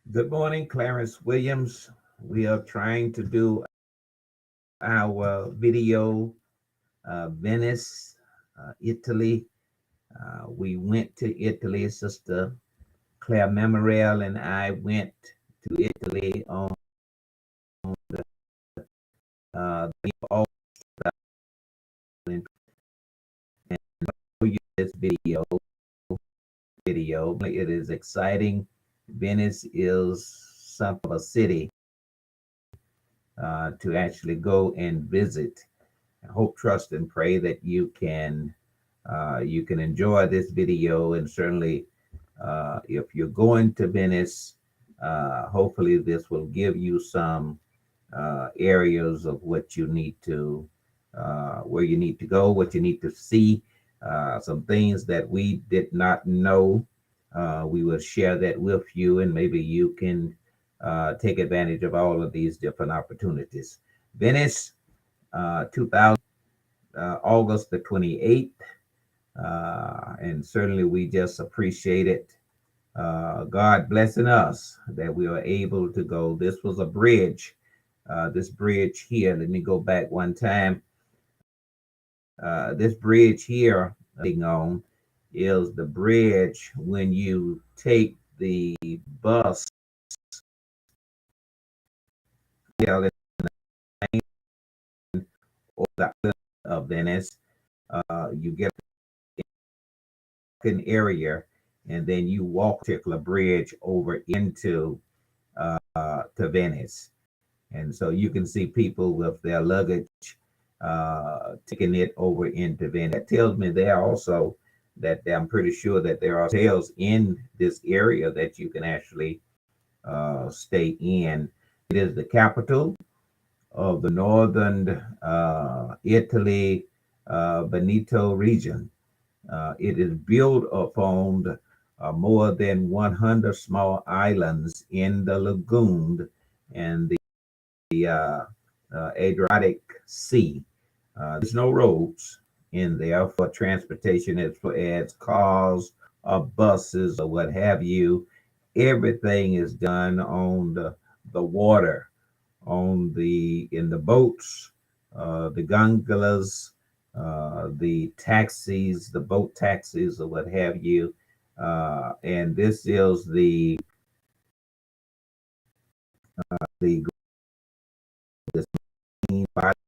Good morning, Clarence Williams. We are trying to do our video, Venice, Italy. We went to Italy. Sister Claire Memorial and I went to Italy on the August and show you this video. It is exciting. Venice is something of a city to actually go and visit. I hope, trust, and pray that you can enjoy this video, and certainly if you're going to Venice, hopefully this will give you some areas of what you need to where you need to go, what you need to see, some things that we did not know. We will share that with you, and maybe you can take advantage of all of these different opportunities. Venice, 2000, August the 28th. And certainly we just appreciate it. God blessing us that we are able to go. This was a bridge. This bridge here, let me go back one time. This bridge here on is the bridge when you take the bus of Venice. You get an area, and then you walk a particular bridge over into to Venice. And so you can see people with their luggage taking it over into Venice. That tells me there also that I'm pretty sure that there are hotels in this area that you can actually stay in. It is the capital of the northern Italy, Veneto region. It is built upon more than 100 small islands in the lagoon and the Adriatic Sea. There's no roads in there for transportation as cars or buses or what have you. Everything is done on the water, on the in the boats, the gondolas, the taxis, the boat taxis, or what have you. And this is the this main body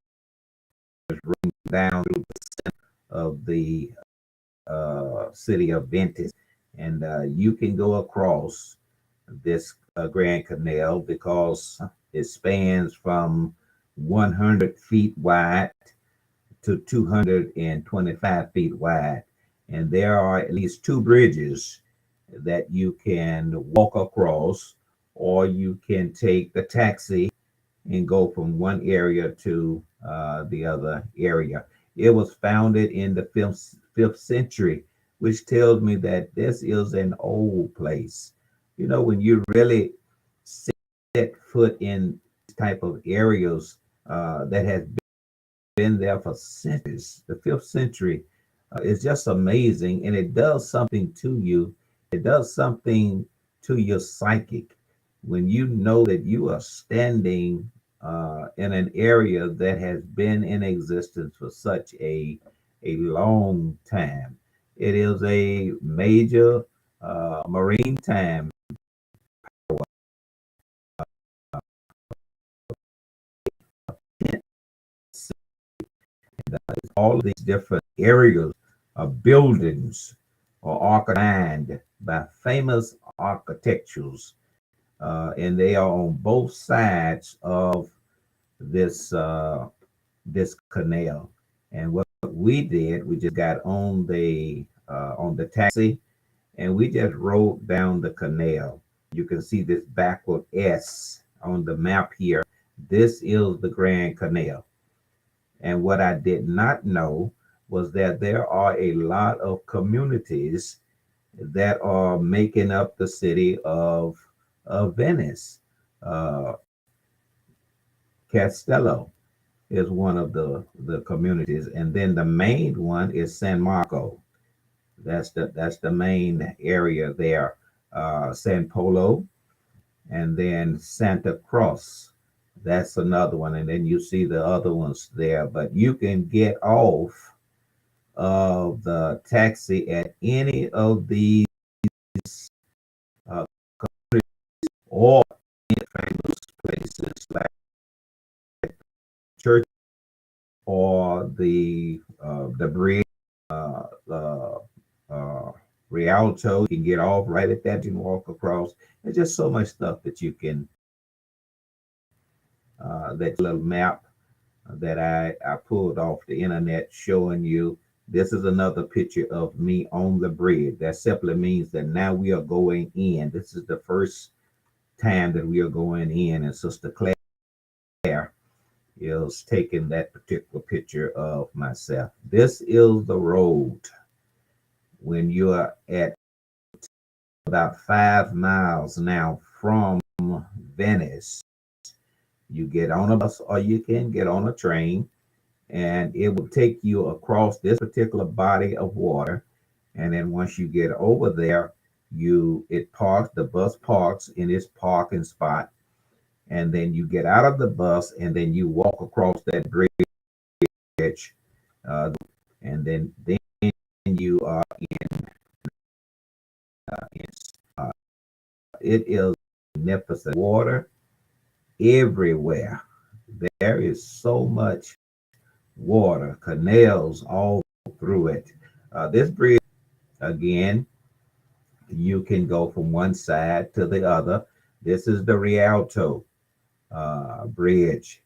is running down through the center of the city of Venice, and you can go across this Grand Canal because it spans from 100 feet wide to 225 feet wide. And there are at least two bridges that you can walk across, or you can take the taxi and go from one area to the other area. It was founded in the fifth century, which tells me that this is an old place. You know, when you really set foot in type of areas that has been there for centuries. The fifth century is just amazing, and it does something to you. It does something to your psychic when you know that you are standing in an area that has been in existence for such a long time. It is a major maritime all of these different areas of buildings are architected by famous architectures, and they are on both sides of this canal. And what we did, we just got on the taxi, and we just rode down the canal. You can see this backward S on the map here. This is the Grand Canal. And what I did not know was that there are a lot of communities that are making up the city of Venice. Uh, Castello is one of the communities, and then the main one is San Marco. That's the main area there. San Polo, and then Santa Cruz. That's another one, and then you see the other ones there. But you can get off of the taxi at any of these uh, or famous places like church or the bridge, the uh, Rialto. You can get off right at that. You can walk across. There's just so much stuff that you can. That little map that I pulled off the internet showing you. This is another picture of me on the bridge. That simply means that now we are going in. This is the first time that we are going in, and Sister Claire is taking that particular picture of myself. This is the road when you are at about 5 miles now from Venice. You get on a bus or you can get on a train, and it will take you across this particular body of water. And then once you get over there, the bus parks in its parking spot, and then you get out of the bus and then you walk across that bridge, uh, and then you are in uh, it is magnificent water everywhere. There is so much water, canals all through it. This bridge, again, you can go from one side to the other. This is the Rialto bridge.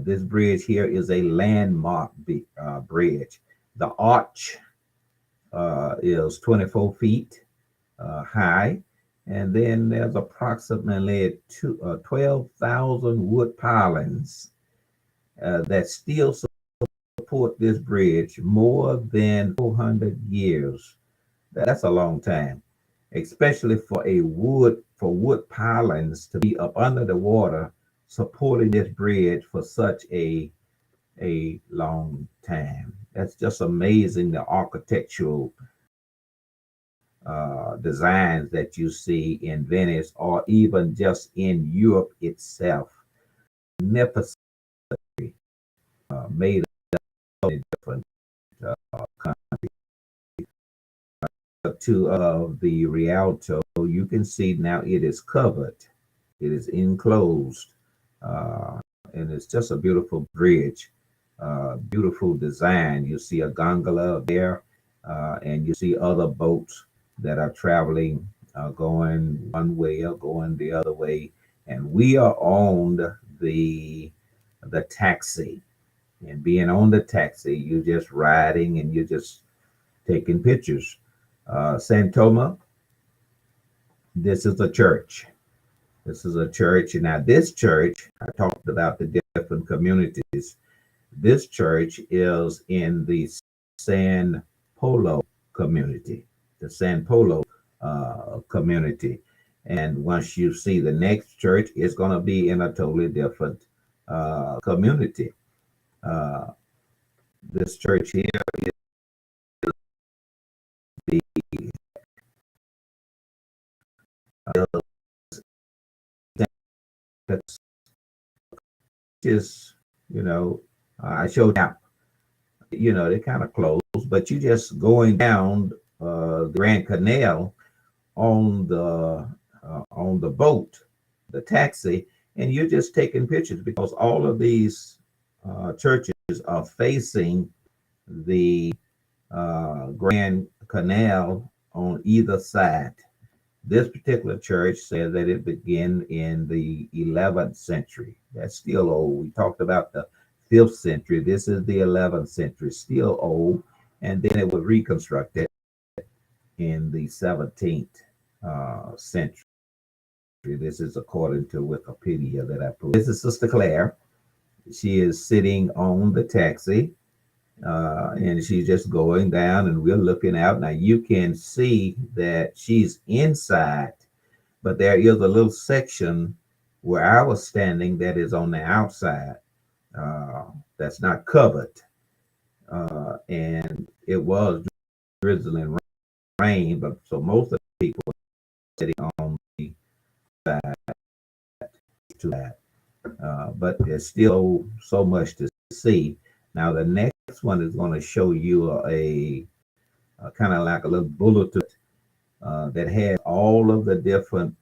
This bridge here is a landmark bridge. The arch is 24 feet high, and then there's approximately 12,000 wood pilings that still support this bridge more than 400 years. That's a long time, especially for wood pilings to be up under the water supporting this bridge for such a long time. That's just amazing, the architectural designs that you see in Venice or even just in Europe itself. Magnificent, made of different countries. To the Rialto, you can see now it is covered, it is enclosed, and it's just a beautiful bridge, beautiful design. You see a gondola there, and you see other boats that are traveling, going one way or going the other way, and we are on the taxi. And being on the taxi, you're just riding and you're just taking pictures. Santoma, this is a church. This is a church. And now, this church, I talked about the different communities. This church is in the San Polo community, the San Polo community. And once you see the next church, it's going to be in a totally different community. Uh, this church here is the is, you know, I showed out, they kind of closed, but you just going down the Grand Canal on the boat, the taxi, and you're just taking pictures because all of these churches are facing the Grand Canal on either side. This particular church says that it began in the 11th century. That's still old. We talked about the 5th century. This is the 11th century, still old. And then it was reconstructed in the 17th century. This is according to Wikipedia that I put. This is Sister Claire. She is sitting on the taxi, and she's just going down, and we're looking out. Now you can see that she's inside, but there is a little section where I was standing that is on the outside, uh, that's not covered, and it was drizzling rain, but so most of the people were sitting on to that. But there's still so much to see. Now, the next one is going to show you a kind of like a little bulletin that has all of the different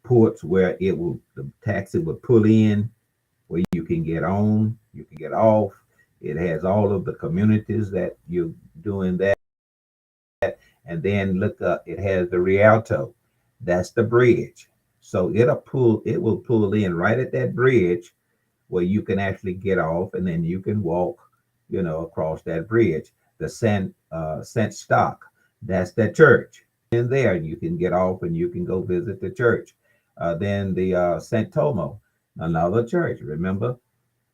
ports where the taxi would pull in, where you can get on, you can get off. It has all of the communities that you're doing that. And then look up, it has the Rialto. That's the bridge. So it will pull in right at that bridge where you can actually get off and then you can walk, across that bridge. The Saint Stock, that's the church. In there, you can get off and you can go visit the church. Then the Saint Tomo, another church. Remember,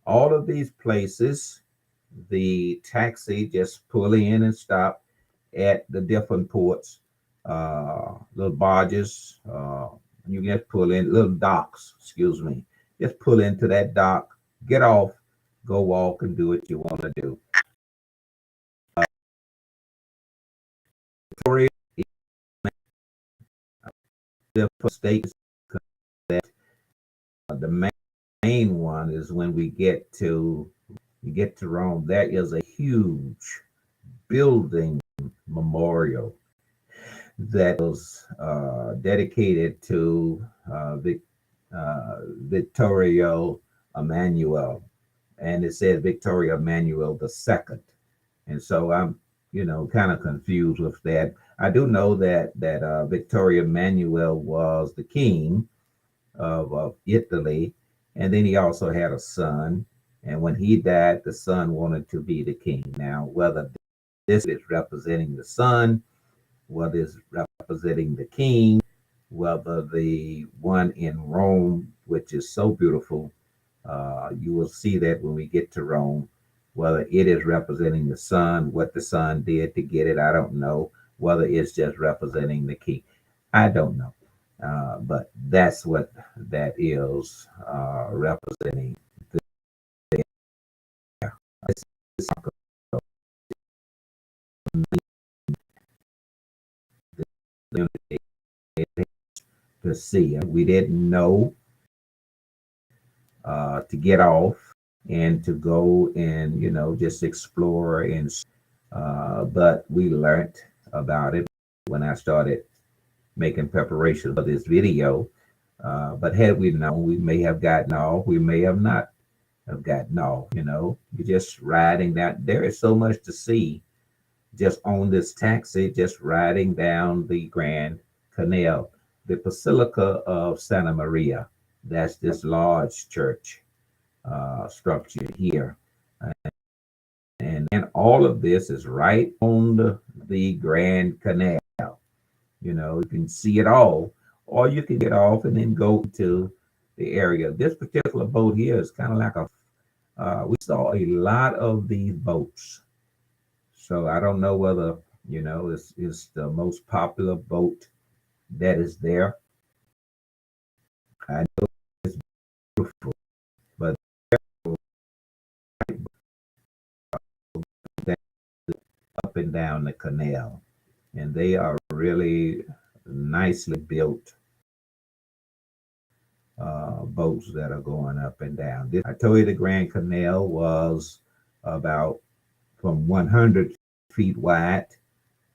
all of these places, the taxi just pull in and stop at the different ports, little barges. You just pull in little docks, excuse me. Just pull into that dock, get off, go walk and do what you want to do. Victoria, different states that the main one is when you get to Rome. There is a huge building memorial that was dedicated to Vittorio Emanuele, and it said Victoria Emanuele the second. And so I'm, kind of confused with that. I do know that Victoria Emanuele was the king of Italy, and then he also had a son. And when he died, the son wanted to be the king. Now, whether this is representing the son, whether it's representing the king, whether the one in Rome, which is so beautiful, you will see that when we get to Rome, whether it is representing the son, what the son did to get it, I don't know. Whether it's just representing the king, I don't know. But that's what that is representing. This is to see. We didn't know to get off and to go and just explore and but we learned about it when I started making preparation for this video. But had we known, we may have gotten off, we may have not have gotten off. You're just riding down. There is so much to see just on this taxi, just riding down the Grand Canal. The Basilica of Santa Maria, that's this large church structure here. And all of this is right on the Grand Canal. You can see it all, or you can get off and then go to the area. This particular boat here is kind of like we saw a lot of these boats. So I don't know whether, it's the most popular boat that is there. I know it's beautiful, but up and down the canal, and they are really nicely built boats that are going up and down. I told you the Grand Canal was about from 100 feet wide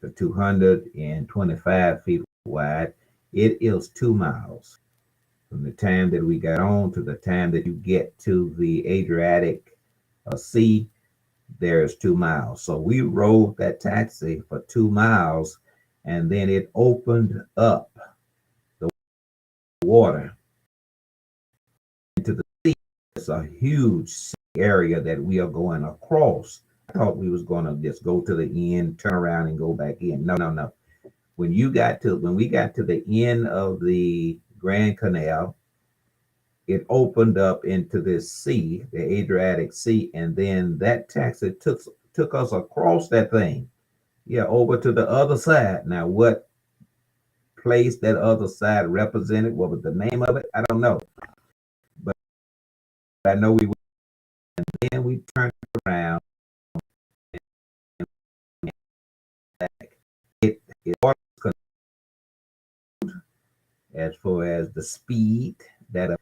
to 225 feet wide. It is 2 miles. From the time that we got on to the time that you get to the Adriatic Sea, there's 2 miles. So we rode that taxi for 2 miles, and then it opened up the water into the sea. It's a huge area that we are going across. I thought we was going to just go to the end, turn around, and go back in. No, no, no. When we got to the end of the Grand Canal, it opened up into this sea, the Adriatic Sea, and then that taxi took us across that thing, yeah, over to the other side. Now, what place that other side represented, what was the name of it, I don't know, but I know we went, and then we turned around. It was as far as the speed that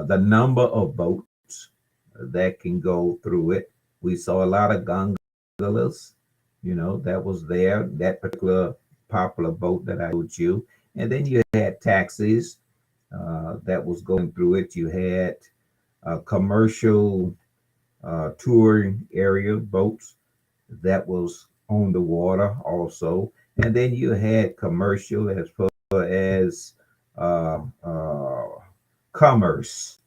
the number of boats that can go through it. We saw a lot of gondolas, that was there, that particular popular boat that I told you. And then you had taxis that was going through it. You had commercial touring area boats that was on the water also. And then you had commercial as far as uh, uh, commerce,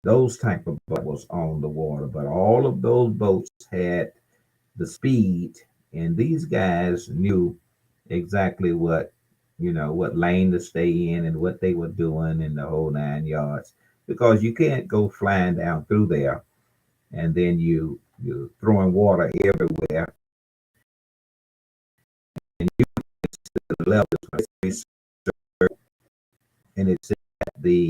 those type of boats was on the water. But all of those boats had the speed, and these guys knew exactly what lane to stay in and what they were doing in the whole 9 yards. Because you can't go flying down through there and then you throwing water everywhere, and you the level is and it's the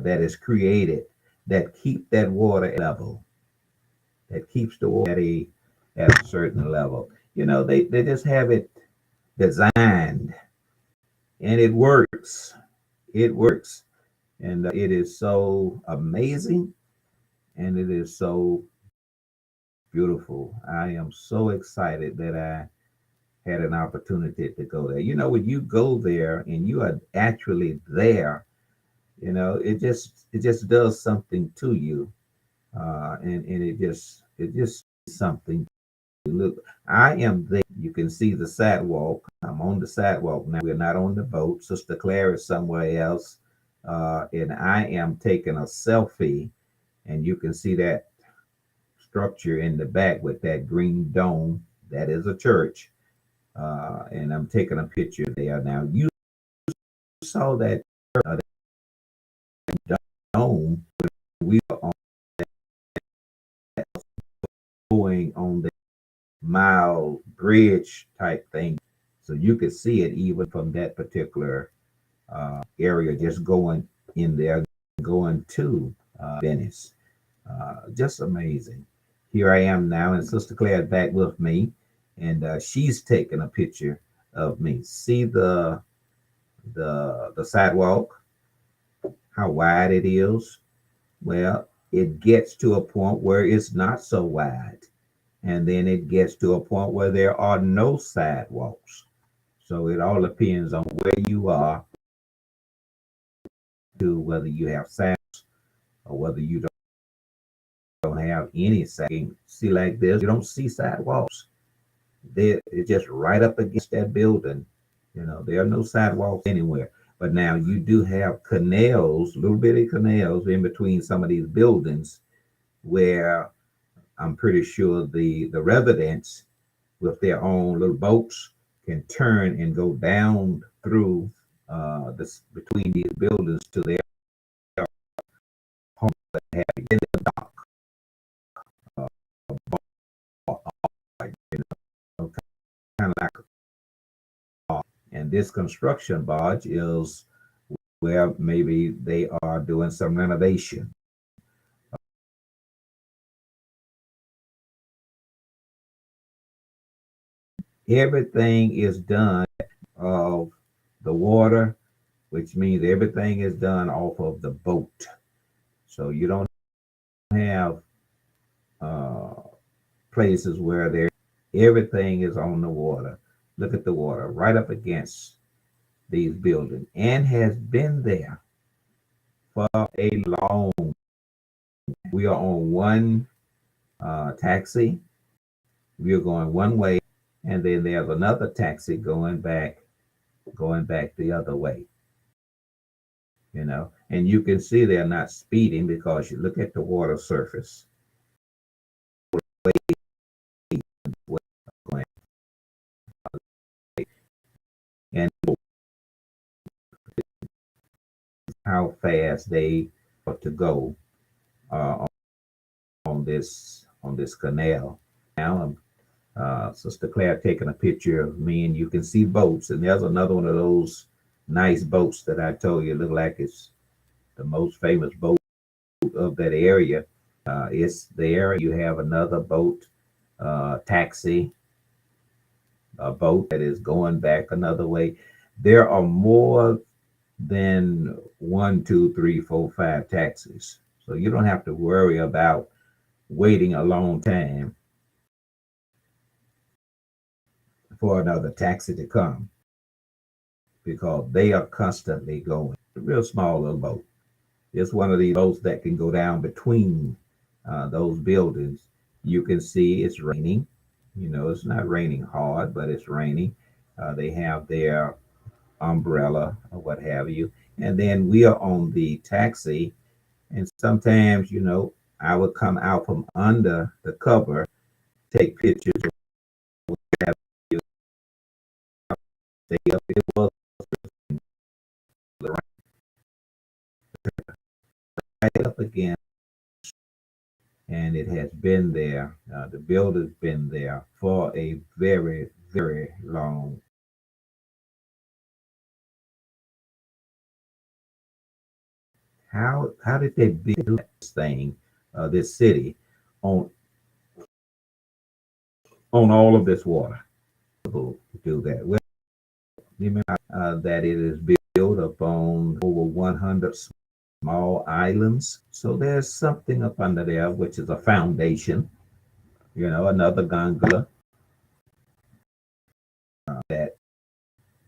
that is created that keep that water level, that keeps the water at a certain level. They just have it designed, and it works. It works, and it is so amazing, and it is so beautiful. I am so excited that I had an opportunity to go there. When you go there and you are actually there, it just does something to you, and it just something. Look, I am there. You can see the sidewalk. I'm on the sidewalk now. We're not on the boat. Sister Claire is somewhere else, and I am taking a selfie, and you can see that structure in the back with that green dome. That is a church, and I'm taking a picture there. Now you saw that dome. We were going on the mile bridge type thing, so you could see it even from that particular area, just going in there, going to Venice. Just amazing. Here I am now, and Sister Claire is back with me, and she's taking a picture of me. See the sidewalk, how wide it is. Well, it gets to a point where it's not so wide, and then it gets to a point where there are no sidewalks. So it all depends on where you are, to whether you have sidewalks or whether you don't have any sidewalks. See, like this, you don't see sidewalks. It's just right up against that building. There are no sidewalks anywhere. But now you do have canals, little bitty canals in between some of these buildings, where I'm pretty sure the residents with their own little boats can turn and go down through this between these buildings to their home that have in the dock, kind of like a bar. And this construction barge is where maybe they are doing some renovation. Everything is done of the water, which means everything is done off of the boat. So you don't have uh, places where everything is on the water. Look at the water right up against these buildings, and has been there for a long. We are on one taxi. We are going one way, and then there's another taxi going back the other way. And you can see they're not speeding because you look at the water surface. And how fast they are to go uh, on this canal. Now, Sister Claire taking a picture of me, and you can see boats. And there's another one of those nice boats that I told you look like it's the most famous boat of that area. It's there. You have another boat, taxi, a boat that is going back another way. There are more than one, two, three, four, five taxis. So you don't have to worry about waiting a long time for another taxi to come because they are constantly going. A real small little boat. It's one of these boats that can go down between those buildings. You can see it's raining. You know, it's not raining hard, but it's raining. They have their umbrella or what have you. And then we are on the taxi. And sometimes, I would come out from under the cover, take pictures, have you stay up. It was right up again, and it has been there. The builder's been there for a very, very long. How did they build this thing, this city, on all of this water? To do that. Well, remember that it is built upon over 100 small islands. So there's something up under there, which is a foundation, another gondola that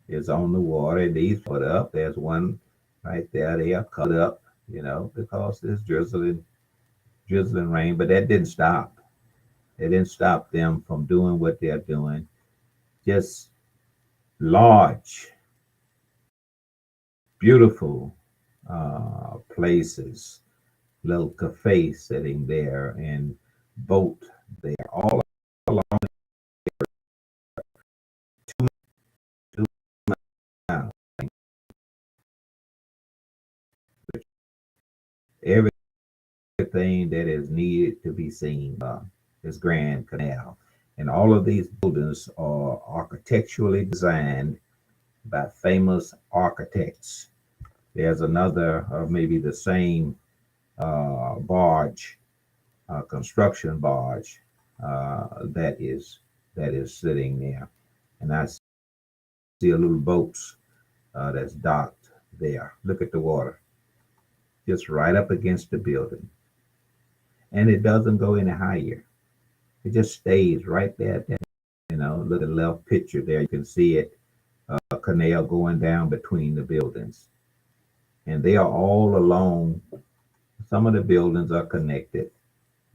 is on the water. These put up. There's one right there. They are cut up, because it's drizzling rain. But that didn't stop. It didn't stop them from doing what they're doing. Just large, beautiful places, little cafe sitting there, and boat there, all along two, 2 miles. Everything that is needed to be seen, this Grand Canal. And all of these buildings are architecturally designed by famous architects. There's another, maybe the same barge, construction barge, that is sitting there, and I see a little boats that's docked there. Look at the water, just right up against the building, and it doesn't go any higher. It just stays right there. Look at the left picture there. You can see it, a canal going down between the buildings, and they are all along. Some of the buildings are connected,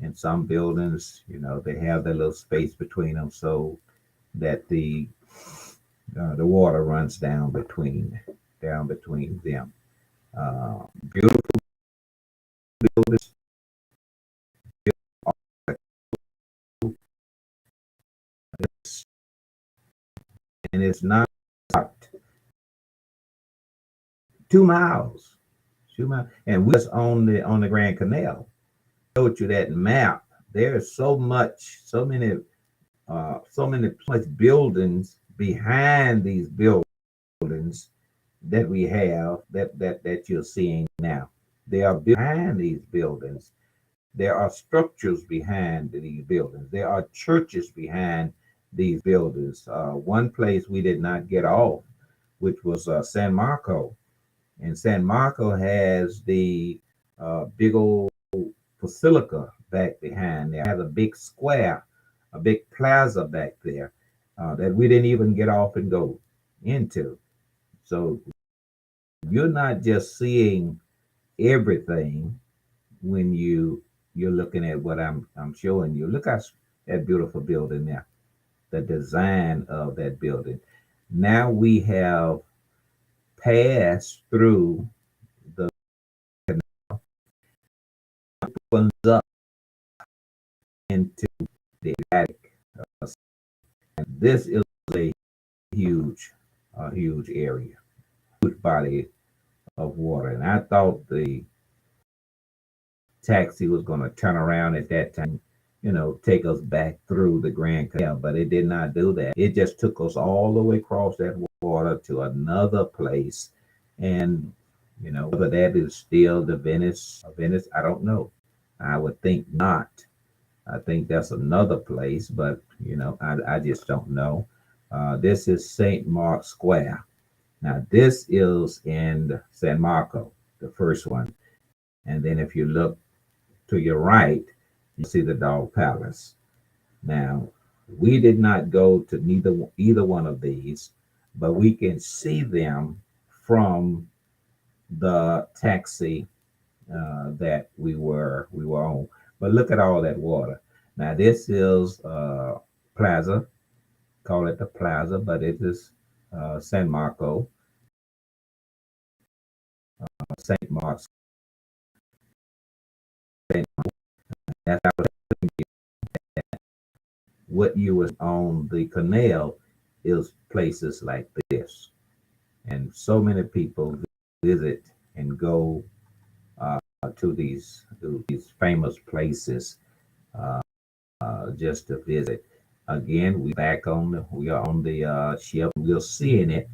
and some buildings, they have that little space between them so that the water runs down between them. Beautiful buildings, and it's not 2 miles, 2 miles, and we're just on the Grand Canal. Showed you that map. There's so many much buildings behind these buildings that we have that you're seeing now. They are behind these buildings. There are structures behind these buildings. There are churches behind these buildings. One place we did not get off, which was San Marco, and San Marco has the big old basilica back behind there. It has a big square, a big plaza back there that we didn't even get off and go into. So you're not just seeing everything when you're looking at what I'm showing you. Look at that beautiful building there, the design of that building. Now we have passed through the opens up into the attic. And this is a huge, huge area, huge body of water. And I thought the taxi was going to turn around at that time, take us back through the Grand Canal, but it did not do that. It just took us all the way across that water to another place. And, whether that is still the Venice, I don't know. I would think not. I think that's another place, but, I just don't know. This is St. Mark Square. Now, this is in San Marco, the first one. And then if you look to your right, you see the Dog Palace. Now, we did not go to either one of these, but we can see them from the taxi that we were on. But look at all that water. Now, this is Plaza, call it the Plaza, but it is San Marco, St. Mark's. That's how what you was on the canal is places like this, and so many people visit and go to these famous places just to visit. Again, we are on the ship. We're seeing it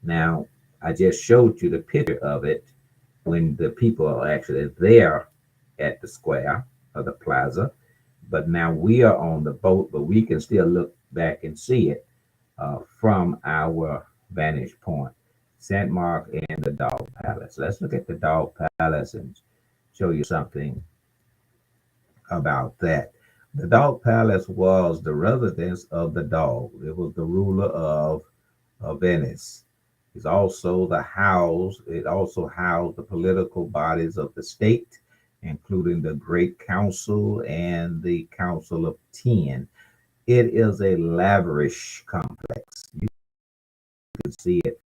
now. I just showed you the picture of it when the people are actually there at the square of the plaza. But now we are on the boat, but we can still look back and see it from our vantage point. St. Mark and the Dog Palace. Let's look at the Dog Palace and show you something about that. The Dog Palace was the residence of the dog. It was the ruler of Venice. It also housed the political bodies of the state, including the Great Council and the Council of Ten. It is a lavish complex. You can see it.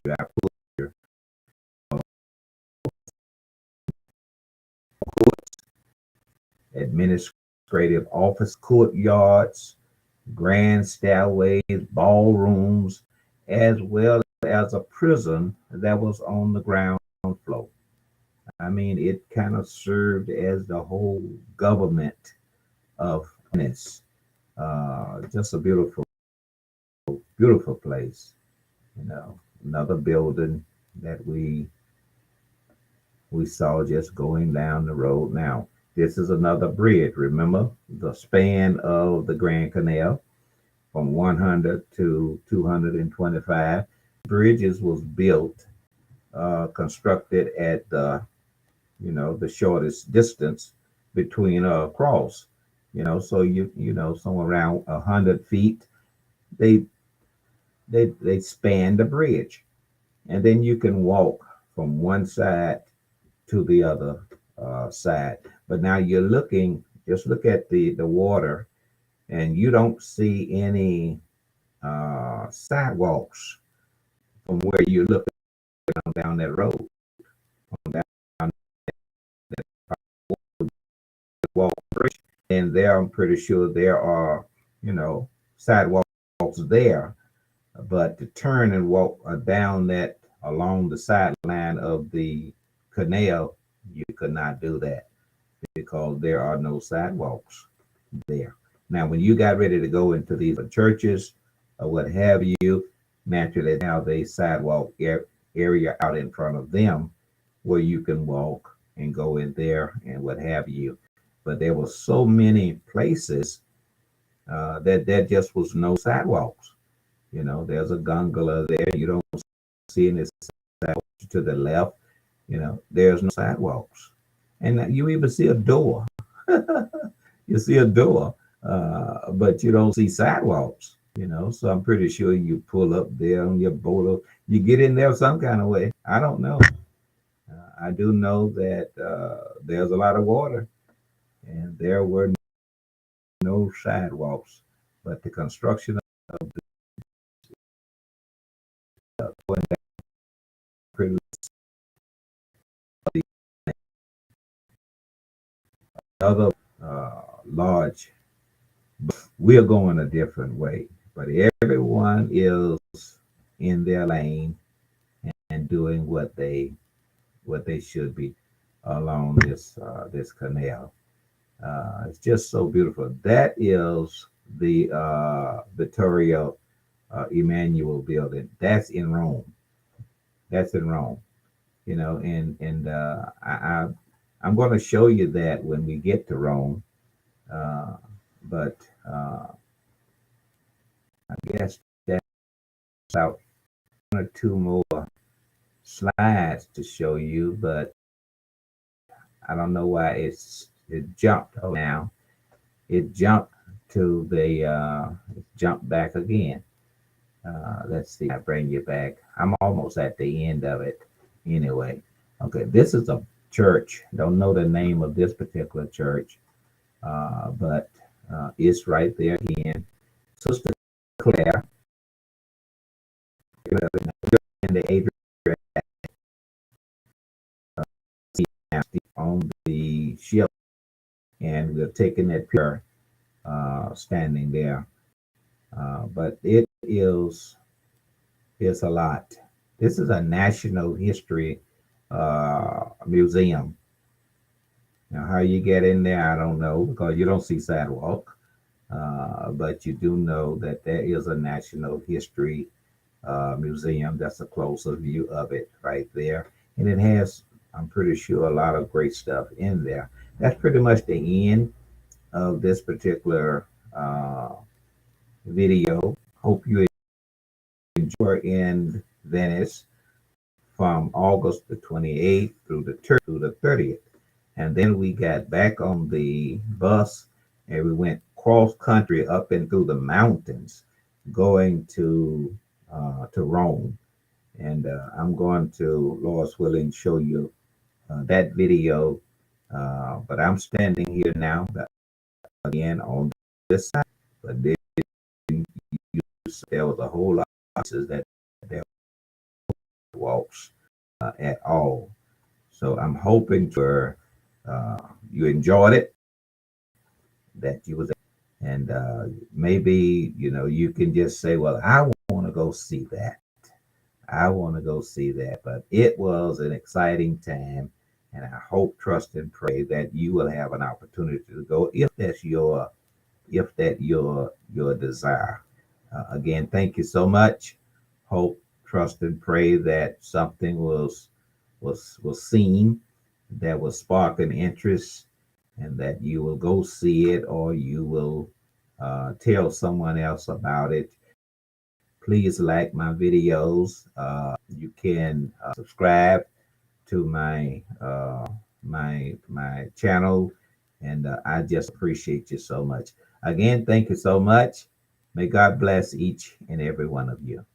You have administrative office courtyards, grand stairways, ballrooms, as well as a prison that was on the ground floor. I mean, it kind of served as the whole government of Venice. Just a beautiful, beautiful place. Another building that we saw just going down the road. Now, this is another bridge. Remember the span of the Grand Canal from 100 to 225. Bridges was built, constructed at the shortest distance between a cross. So somewhere around 100 feet, they they span the bridge, and then you can walk from one side to the other side. But now just look at the water, and you don't see any sidewalks from where you look down that road, down that walk bridge. And there, I'm pretty sure there are, sidewalks there, but to turn and walk down that along the sideline of the canal, you could not do that because there are no sidewalks there. Now, when you got ready to go into these churches or what have you, naturally they have a sidewalk area out in front of them where you can walk and go in there and what have you. But there were so many places that there just was no sidewalks. There's a gondola there. You don't see any sidewalks to the left. There's no sidewalks. And you even see a door. You see a door, but you don't see sidewalks. So I'm pretty sure you pull up there on your boat, or you get in there some kind of way. I don't know. I do know that there's a lot of water, and there were no sidewalks, but the construction of the going down pretty other large. We're going a different way, but everyone is in their lane and doing what they should be along this canal. It's just so beautiful. That is the Vittorio Emmanuel building. That's in Rome. That's in Rome. I'm going to show you that when we get to Rome. But I guess that's about one or two more slides to show you, but I don't know why it jumped. Oh, now it jumped to the it jumped back again. Let's see. I bring you back. I'm almost at the end of it. Anyway, okay. This is a church. Don't know the name of this particular church, but it's right there again. Sister Claire in the Adrian on the ship, and we're taking that picture standing there. But it is a lot. This is a national history museum. Now, how you get in there, I don't know because you don't see sidewalk. But you do know that there is a national history museum. That's a closer view of it right there. And it has, I'm pretty sure, a lot of great stuff in there. That's pretty much the end of this particular video. Hope you enjoy in Venice from August the 28th through the 30th. And then we got back on the bus and we went cross country up and through the mountains going to Rome. And I'm going to, Lord's willing, show you that video. But I'm standing here now again on this side. But there was a whole lot of places that there walks at all. So I'm hoping for you enjoyed it, that you was, and maybe you can just say, well, I want to go see that. I want to go see that. But it was an exciting time, and I hope, trust, and pray that you will have an opportunity to go if that your desire. Again, thank you so much. Hope, trust, and pray that something was seen that will spark an interest, and that you will go see it or you will tell someone else about it. Please like my videos. You can subscribe to my channel, and I just appreciate you so much. Again, thank you so much. May God bless each and every one of you.